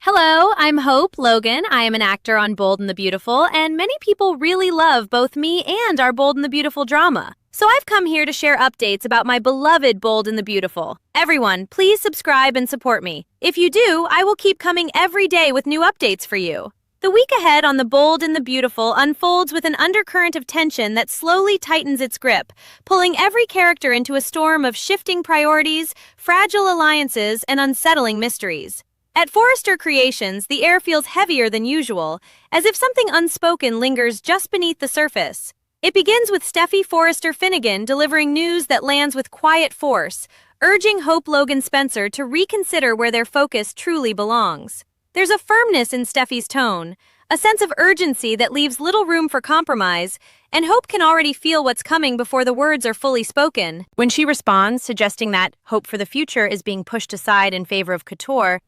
Hello, I'm Hope Logan. I am an actor on Bold and the Beautiful, and many people really love both me and our Bold and the Beautiful drama. So I've come here to share updates about my beloved Bold and the Beautiful. Everyone, please subscribe and support me. If you do, I will keep coming every day with new updates for you. The week ahead on The Bold and the Beautiful unfolds with an undercurrent of tension that slowly tightens its grip, pulling every character into a storm of shifting priorities, fragile alliances, and unsettling mysteries. At Forrester Creations, the air feels heavier than usual, as if something unspoken lingers just beneath the surface. It begins with Steffi Forrester Finnegan delivering news that lands with quiet force, urging Hope Logan Spencer to reconsider where their focus truly belongs. There's a firmness in Steffi's tone, a sense of urgency that leaves little room for compromise, and Hope can already feel what's coming before the words are fully spoken. When she responds, suggesting that hope for the future is being pushed aside in favor of couture,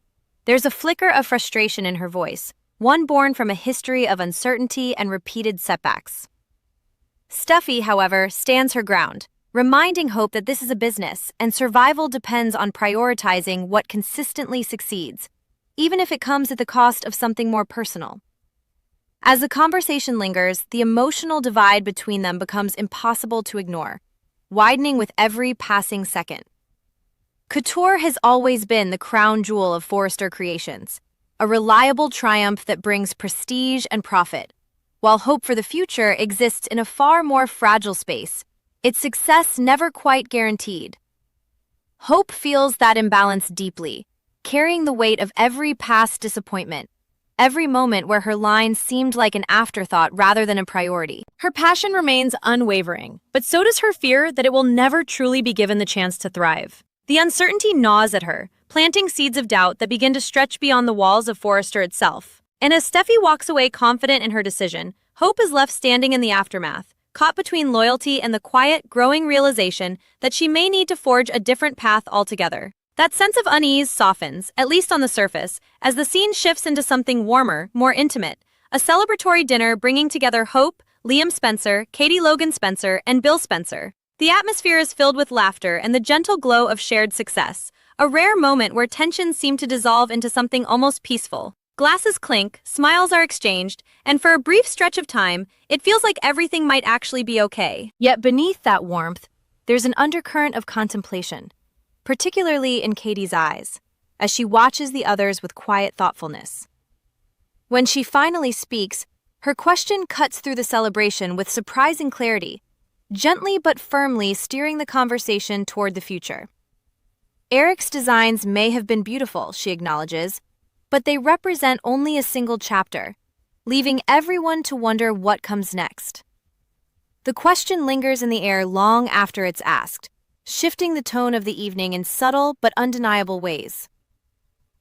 there's a flicker of frustration in her voice, one born from a history of uncertainty and repeated setbacks. Steffi, however, stands her ground, reminding Hope that this is a business and survival depends on prioritizing what consistently succeeds, even if it comes at the cost of something more personal. As the conversation lingers, the emotional divide between them becomes impossible to ignore, widening with every passing second. Couture has always been the crown jewel of Forrester Creations, a reliable triumph that brings prestige and profit. While hope for the future exists in a far more fragile space, its success never quite guaranteed. Hope feels that imbalance deeply, carrying the weight of every past disappointment, every moment where her line seemed like an afterthought rather than a priority. Her passion remains unwavering, but so does her fear that it will never truly be given the chance to thrive. The uncertainty gnaws at her, planting seeds of doubt that begin to stretch beyond the walls of Forrester itself. And as Steffi walks away confident in her decision, Hope is left standing in the aftermath, caught between loyalty and the quiet, growing realization that she may need to forge a different path altogether. That sense of unease softens, at least on the surface, as the scene shifts into something warmer, more intimate, a celebratory dinner bringing together Hope, Liam Spencer, Katie Logan Spencer, and Bill Spencer. The atmosphere is filled with laughter and the gentle glow of shared success, a rare moment where tensions seem to dissolve into something almost peaceful. Glasses clink, smiles are exchanged, and for a brief stretch of time, it feels like everything might actually be okay. Yet beneath that warmth, there's an undercurrent of contemplation, particularly in Katie's eyes, as she watches the others with quiet thoughtfulness. When she finally speaks, her question cuts through the celebration with surprising clarity, gently but firmly steering the conversation toward the future. Eric's designs may have been beautiful, she acknowledges, but they represent only a single chapter, leaving everyone to wonder what comes next. The question lingers in the air long after it's asked, shifting the tone of the evening in subtle but undeniable ways.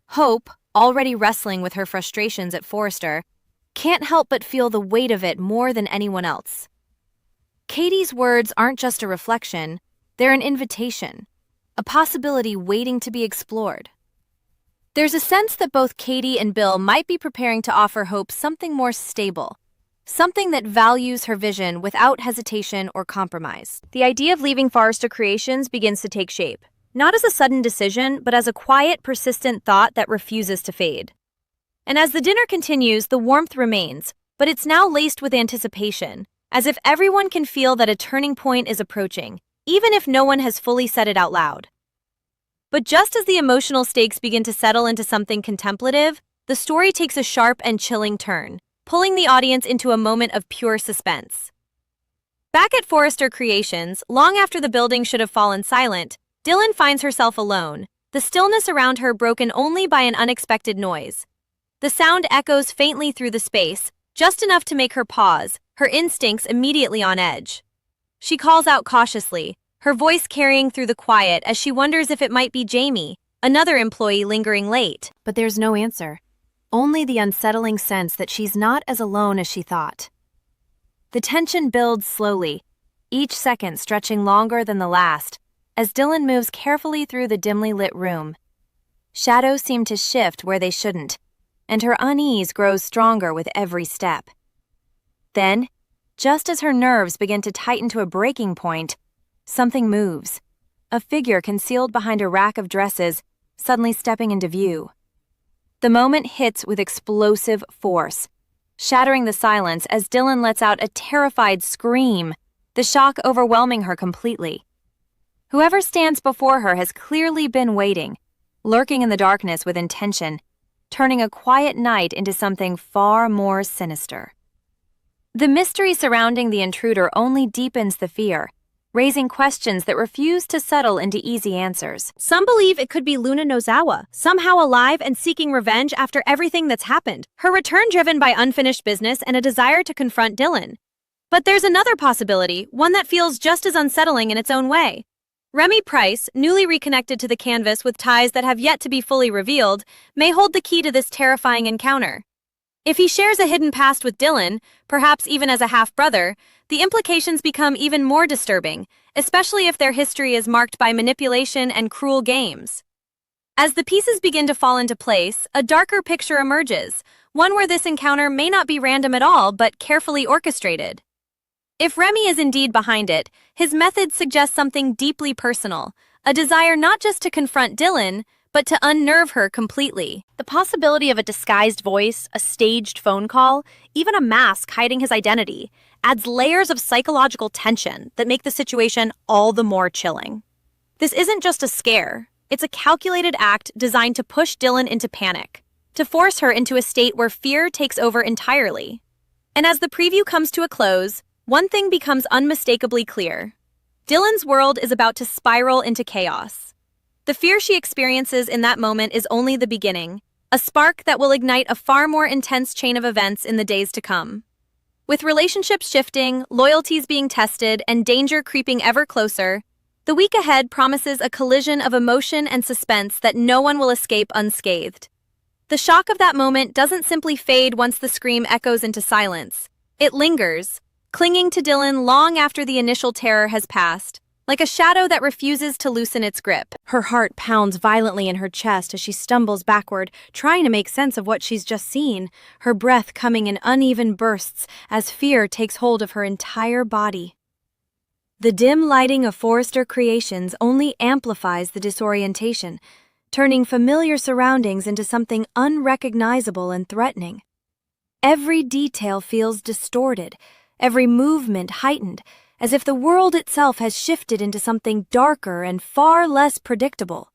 Hope, already wrestling with her frustrations at Forrester, can't help but feel the weight of it more than anyone else. Katie's words aren't just a reflection, they're an invitation, a possibility waiting to be explored. There's a sense that both Katie and Bill might be preparing to offer Hope something more stable, something that values her vision without hesitation or compromise. The idea of leaving Forrester Creations begins to take shape, not as a sudden decision, but as a quiet, persistent thought that refuses to fade. And as the dinner continues, the warmth remains, but it's now laced with anticipation, as if everyone can feel that a turning point is approaching, even if no one has fully said it out loud. But just as the emotional stakes begin to settle into something contemplative, the story takes a sharp and chilling turn, pulling the audience into a moment of pure suspense. Back at Forrester Creations, long after the building should have fallen silent, Dylan finds herself alone, the stillness around her broken only by an unexpected noise. The sound echoes faintly through the space, just enough to make her pause, her instincts immediately on edge. She calls out cautiously, her voice carrying through the quiet as she wonders if it might be Jamie, another employee lingering late. But there's no answer, only the unsettling sense that she's not as alone as she thought. The tension builds slowly, each second stretching longer than the last, as Dylan moves carefully through the dimly lit room. Shadows seem to shift where they shouldn't, and her unease grows stronger with every step. Then, just as her nerves begin to tighten to a breaking point, something moves. A figure concealed behind a rack of dresses, suddenly stepping into view. The moment hits with explosive force, shattering the silence as Dylan lets out a terrified scream, the shock overwhelming her completely. Whoever stands before her has clearly been waiting, lurking in the darkness with intention, turning a quiet night into something far more sinister. The mystery surrounding the intruder only deepens the fear, raising questions that refuse to settle into easy answers. Some believe it could be Luna Nozawa, somehow alive and seeking revenge after everything that's happened, her return driven by unfinished business and a desire to confront Dylan. But there's another possibility, one that feels just as unsettling in its own way. Remy Price, newly reconnected to the canvas with ties that have yet to be fully revealed, may hold the key to this terrifying encounter. If he shares a hidden past with Dylan, perhaps even as a half-brother, the implications become even more disturbing, especially if their history is marked by manipulation and cruel games. As the pieces begin to fall into place, a darker picture emerges, one where this encounter may not be random at all but carefully orchestrated. If Remy is indeed behind it, his methods suggest something deeply personal, a desire not just to confront Dylan, but to unnerve her completely. The possibility of a disguised voice, a staged phone call, even a mask hiding his identity, adds layers of psychological tension that make the situation all the more chilling. This isn't just a scare, it's a calculated act designed to push Dylan into panic, to force her into a state where fear takes over entirely. And as the preview comes to a close, one thing becomes unmistakably clear. Dylan's world is about to spiral into chaos. The fear she experiences in that moment is only the beginning, a spark that will ignite a far more intense chain of events in the days to come. With relationships shifting, loyalties being tested, and danger creeping ever closer, the week ahead promises a collision of emotion and suspense that no one will escape unscathed. The shock of that moment doesn't simply fade once the scream echoes into silence. It lingers, clinging to Dylan long after the initial terror has passed, like a shadow that refuses to loosen its grip. Her heart pounds violently in her chest as she stumbles backward, trying to make sense of what she's just seen, her breath coming in uneven bursts as fear takes hold of her entire body. The dim lighting of Forrester creations only amplifies the disorientation, turning familiar surroundings into something unrecognizable and threatening. Every detail feels distorted, every movement heightened, as if the world itself has shifted into something darker and far less predictable.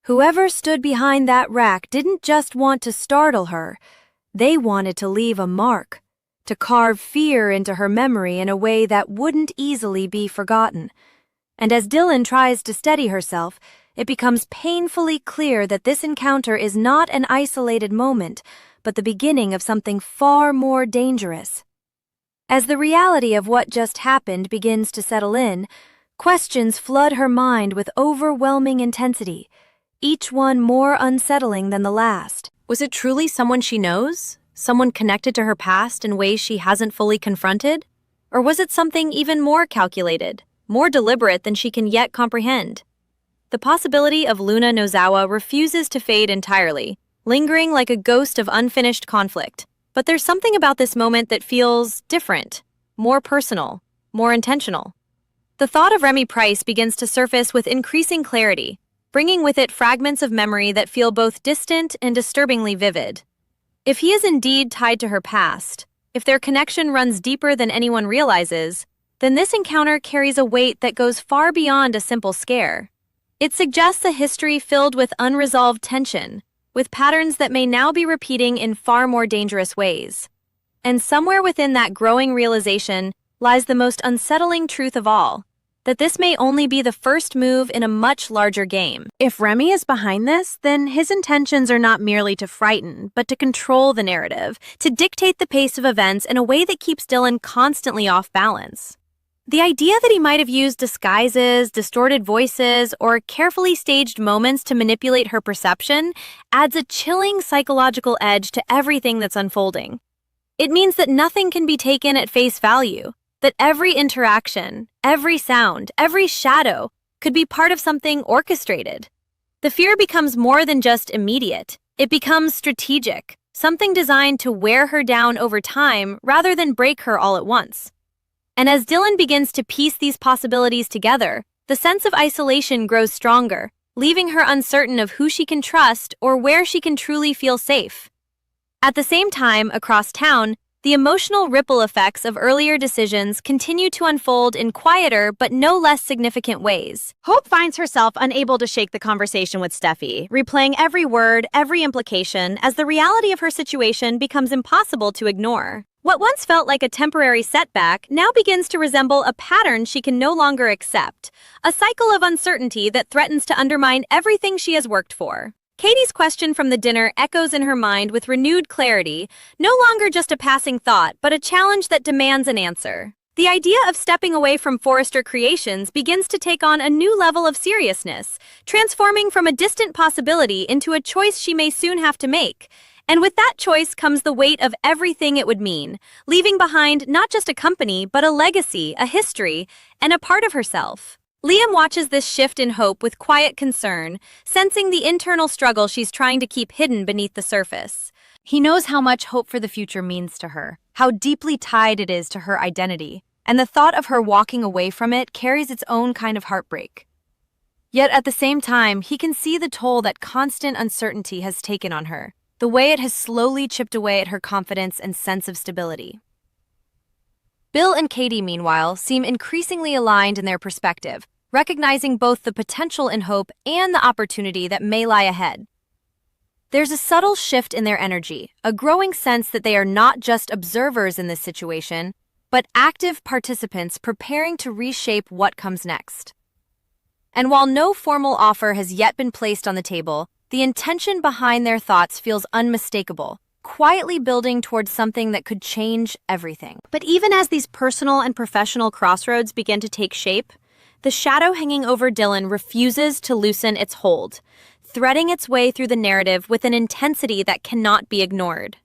Whoever stood behind that rack didn't just want to startle her, they wanted to leave a mark, to carve fear into her memory in a way that wouldn't easily be forgotten. And as Dylan tries to steady herself, it becomes painfully clear that this encounter is not an isolated moment, but the beginning of something far more dangerous. As the reality of what just happened begins to settle in, questions flood her mind with overwhelming intensity, each one more unsettling than the last. Was it truly someone she knows? Someone connected to her past in ways she hasn't fully confronted? Or was it something even more calculated, more deliberate than she can yet comprehend? The possibility of Luna Nozawa refuses to fade entirely, lingering like a ghost of unfinished conflict. But there's something about this moment that feels different, more personal, more intentional. The thought of Remy Price begins to surface with increasing clarity, bringing with it fragments of memory that feel both distant and disturbingly vivid. If he is indeed tied to her past, if their connection runs deeper than anyone realizes, then this encounter carries a weight that goes far beyond a simple scare. It suggests a history filled with unresolved tension, with patterns that may now be repeating in far more dangerous ways. And somewhere within that growing realization lies the most unsettling truth of all, that this may only be the first move in a much larger game. If Remy is behind this, then his intentions are not merely to frighten, but to control the narrative, to dictate the pace of events in a way that keeps Dylan constantly off balance. The idea that he might have used disguises, distorted voices, or carefully staged moments to manipulate her perception adds a chilling psychological edge to everything that's unfolding. It means that nothing can be taken at face value, that every interaction, every sound, every shadow could be part of something orchestrated. The fear becomes more than just immediate. It becomes strategic, something designed to wear her down over time rather than break her all at once. And as Dylan begins to piece these possibilities together, the sense of isolation grows stronger, leaving her uncertain of who she can trust or where she can truly feel safe. At the same time, across town, the emotional ripple effects of earlier decisions continue to unfold in quieter but no less significant ways. Hope finds herself unable to shake the conversation with Steffi, replaying every word, every implication, as the reality of her situation becomes impossible to ignore. What once felt like a temporary setback now begins to resemble a pattern she can no longer accept, a cycle of uncertainty that threatens to undermine everything she has worked for. Katie's question from the dinner echoes in her mind with renewed clarity, no longer just a passing thought, but a challenge that demands an answer. The idea of stepping away from Forrester Creations begins to take on a new level of seriousness, transforming from a distant possibility into a choice she may soon have to make. And with that choice comes the weight of everything it would mean, leaving behind not just a company, but a legacy, a history, and a part of herself. Liam watches this shift in Hope with quiet concern, sensing the internal struggle she's trying to keep hidden beneath the surface. He knows how much hope for the future means to her, how deeply tied it is to her identity, and the thought of her walking away from it carries its own kind of heartbreak. Yet at the same time, he can see the toll that constant uncertainty has taken on her, the way it has slowly chipped away at her confidence and sense of stability. Bill and Katie, meanwhile, seem increasingly aligned in their perspective, recognizing both the potential in Hope and the opportunity that may lie ahead. There's a subtle shift in their energy, a growing sense that they are not just observers in this situation, but active participants preparing to reshape what comes next. And while no formal offer has yet been placed on the table, the intention behind their thoughts feels unmistakable, quietly building towards something that could change everything. But even as these personal and professional crossroads begin to take shape, the shadow hanging over Dylan refuses to loosen its hold, threading its way through the narrative with an intensity that cannot be ignored.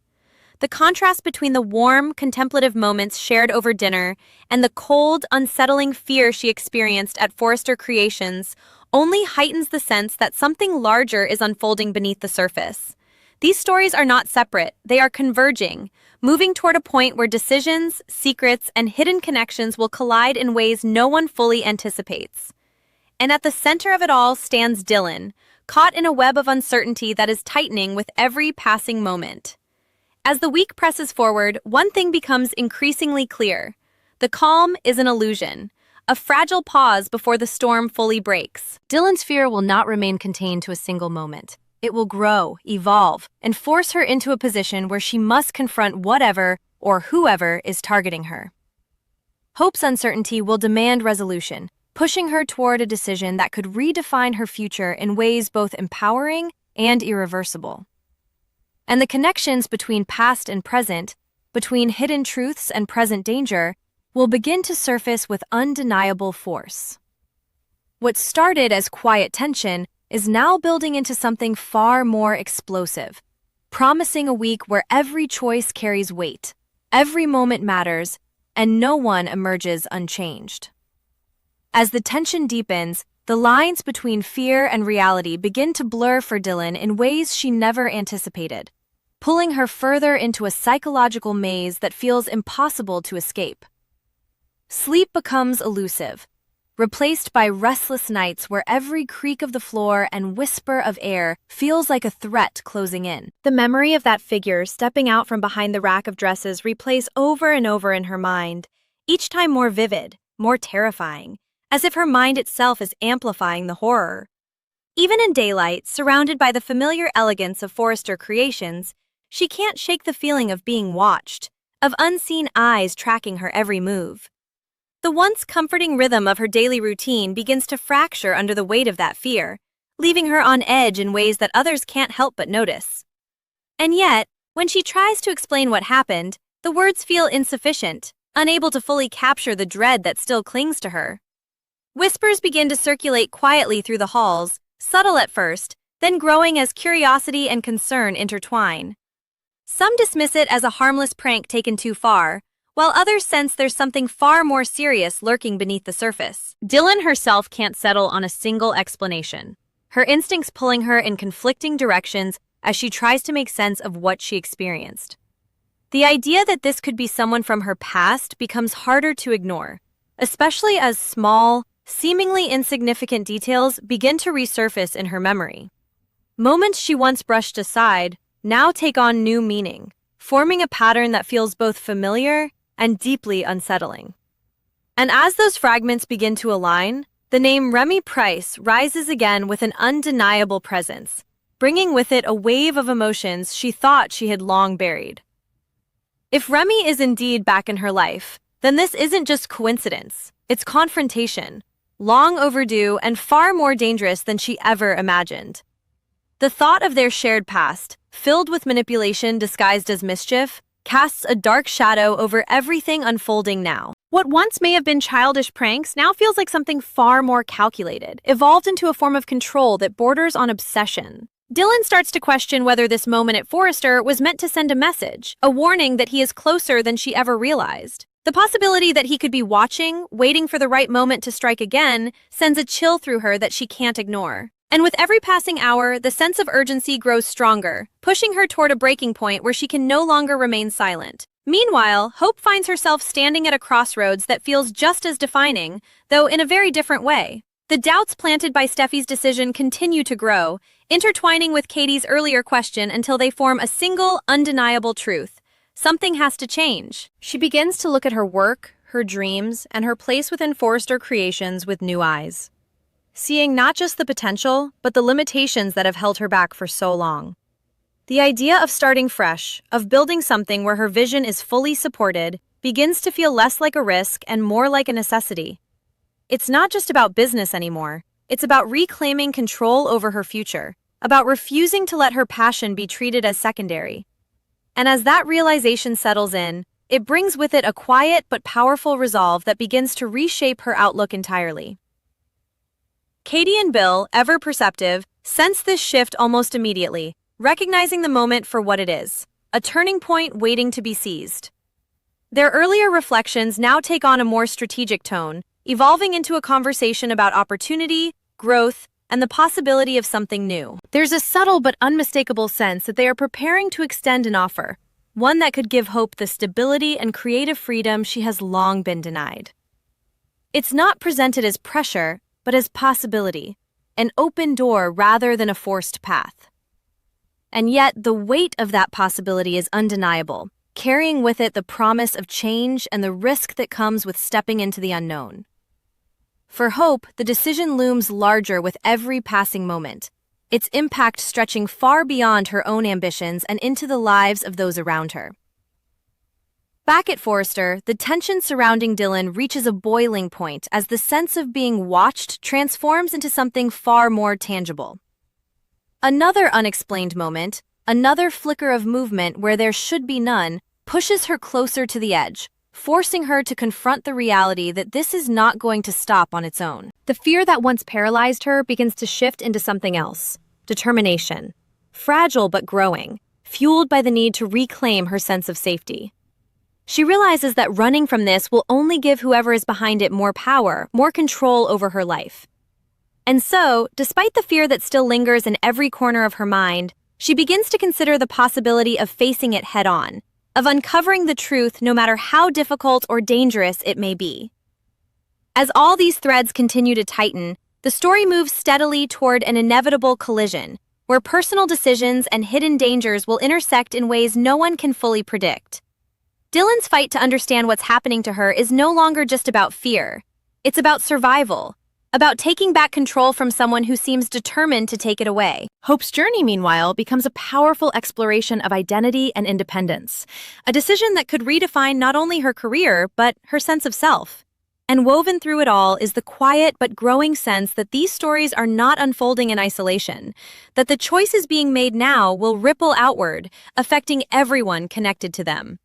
The contrast between the warm, contemplative moments shared over dinner and the cold, unsettling fear she experienced at Forrester Creations only heightens the sense that something larger is unfolding beneath the surface. These stories are not separate, they are converging, moving toward a point where decisions, secrets, and hidden connections will collide in ways no one fully anticipates. And at the center of it all stands Dylan, caught in a web of uncertainty that is tightening with every passing moment. As the week presses forward, one thing becomes increasingly clear. The calm is an illusion, a fragile pause before the storm fully breaks. Dylan's fear will not remain contained to a single moment. It will grow, evolve, and force her into a position where she must confront whatever or whoever is targeting her. Hope's uncertainty will demand resolution, pushing her toward a decision that could redefine her future in ways both empowering and irreversible. And the connections between past and present, between hidden truths and present danger, will begin to surface with undeniable force. What started as quiet tension is now building into something far more explosive, promising a week where every choice carries weight, every moment matters, and no one emerges unchanged. As the tension deepens, the lines between fear and reality begin to blur for Dylan in ways she never anticipated, pulling her further into a psychological maze that feels impossible to escape. Sleep becomes elusive, replaced by restless nights where every creak of the floor and whisper of air feels like a threat closing in. The memory of that figure stepping out from behind the rack of dresses replays over and over in her mind, each time more vivid, more terrifying, as if her mind itself is amplifying the horror. Even in daylight, surrounded by the familiar elegance of Forrester Creations, she can't shake the feeling of being watched, of unseen eyes tracking her every move. The once comforting rhythm of her daily routine begins to fracture under the weight of that fear, leaving her on edge in ways that others can't help but notice. And yet, when she tries to explain what happened, the words feel insufficient, unable to fully capture the dread that still clings to her. Whispers begin to circulate quietly through the halls, subtle at first, then growing as curiosity and concern intertwine. Some dismiss it as a harmless prank taken too far, while others sense there's something far more serious lurking beneath the surface. Dylan herself can't settle on a single explanation, her instincts pulling her in conflicting directions as she tries to make sense of what she experienced. The idea that this could be someone from her past becomes harder to ignore, especially as small, seemingly insignificant details begin to resurface in her memory. Moments she once brushed aside now take on new meaning, forming a pattern that feels both familiar and deeply unsettling. And as those fragments begin to align, the name Remy Price rises again with an undeniable presence, bringing with it a wave of emotions she thought she had long buried. If Remy is indeed back in her life, then this isn't just coincidence, it's confrontation, long overdue and far more dangerous than she ever imagined. The thought of their shared past, filled with manipulation disguised as mischief, casts a dark shadow over everything unfolding now. What once may have been childish pranks now feels like something far more calculated, evolved into a form of control that borders on obsession. Dylan starts to question whether this moment at Forrester was meant to send a message, a warning that he is closer than she ever realized. The possibility that he could be watching, waiting for the right moment to strike again, sends a chill through her that she can't ignore. And with every passing hour, the sense of urgency grows stronger, pushing her toward a breaking point where she can no longer remain silent. Meanwhile, Hope finds herself standing at a crossroads that feels just as defining, though in a very different way. The doubts planted by Steffi's decision continue to grow, intertwining with Katie's earlier question until they form a single, undeniable truth. Something has to change. She begins to look at her work, her dreams, and her place within Forrester Creations with new eyes, seeing not just the potential, but the limitations that have held her back for so long. The idea of starting fresh, of building something where her vision is fully supported, begins to feel less like a risk and more like a necessity. It's not just about business anymore. It's about reclaiming control over her future, about refusing to let her passion be treated as secondary. And as that realization settles in, it brings with it a quiet but powerful resolve that begins to reshape her outlook entirely. Katie and Bill, ever perceptive, sense this shift almost immediately, recognizing the moment for what it is, a turning point waiting to be seized. Their earlier reflections now take on a more strategic tone, evolving into a conversation about opportunity, growth, and the possibility of something new. There's a subtle but unmistakable sense that they are preparing to extend an offer, one that could give Hope the stability and creative freedom she has long been denied. It's not presented as pressure, but as possibility, an open door rather than a forced path. And yet, the weight of that possibility is undeniable, carrying with it the promise of change and the risk that comes with stepping into the unknown. For Hope, the decision looms larger with every passing moment, its impact stretching far beyond her own ambitions and into the lives of those around her. Back at Forrester, the tension surrounding Dylan reaches a boiling point as the sense of being watched transforms into something far more tangible. Another unexplained moment, another flicker of movement where there should be none, pushes her closer to the edge, forcing her to confront the reality that this is not going to stop on its own. The fear that once paralyzed her begins to shift into something else, determination. Fragile but growing, fueled by the need to reclaim her sense of safety. She realizes that running from this will only give whoever is behind it more power, more control over her life. And so, despite the fear that still lingers in every corner of her mind, she begins to consider the possibility of facing it head-on, of uncovering the truth no matter how difficult or dangerous it may be. As all these threads continue to tighten, the story moves steadily toward an inevitable collision, where personal decisions and hidden dangers will intersect in ways no one can fully predict. Dylan's fight to understand what's happening to her is no longer just about fear. It's about survival, about taking back control from someone who seems determined to take it away. Hope's journey, meanwhile, becomes a powerful exploration of identity and independence, a decision that could redefine not only her career, but her sense of self. And woven through it all is the quiet but growing sense that these stories are not unfolding in isolation, that the choices being made now will ripple outward, affecting everyone connected to them.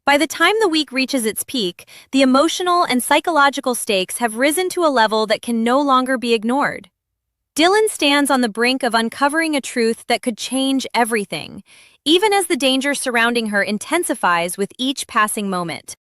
By the time the week reaches its peak, the emotional and psychological stakes have risen to a level that can no longer be ignored. Dylan stands on the brink of uncovering a truth that could change everything, even as the danger surrounding her intensifies with each passing moment.